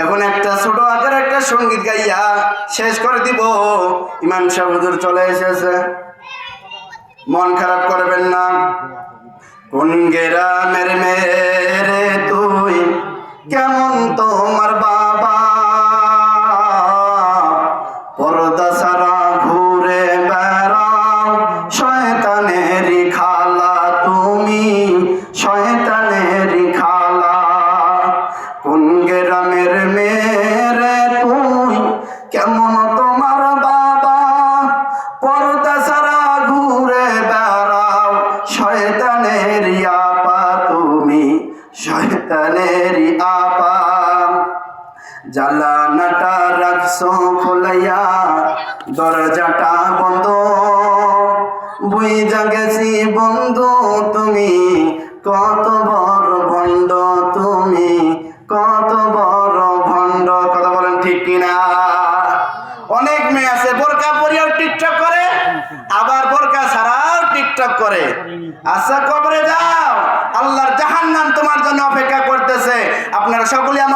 এখন একটা ছোট আকার একটা সঙ্গীত গাইয়া শেষ করে দিব। ইমাম সাহেব হুজুর চলে এসেছে, মন খারাপ করবেন না। কোন গ্রামের মেরে তুই, কেমন তোমার বাবা, পর্দা সারা ঘুরে বেড়াও, শয়তানেরই খালা তুমি, শয়তানেরই খালা। কোন গ্রামের মেরে তুই, কেমন তোমার বাবা, পর্দা সারা ঘুরে বেড়াও, শয়তানেরই আপা তুমি, শয়তানেরই আপা। জালানাটা রাখছো খোলাইয়া, দরজাটা বন্ধ, বুঝা গেছি বন্ধু তুমি কত বড় ভণ্ড, তুমি কত বড় ভণ্ড। কথা বলেন ঠিক কিনা? অনেক মেয়ে আছে বোরকা পরিয়াও টিকটক করে, আবার বোরকা ছাড়াও টিকটক করে। আচ্ছা, কবরে যাও, আল্লাহর জাহান্নাম তোমার জন্য অপেক্ষা করতেছে। আপনারা সকলে আমার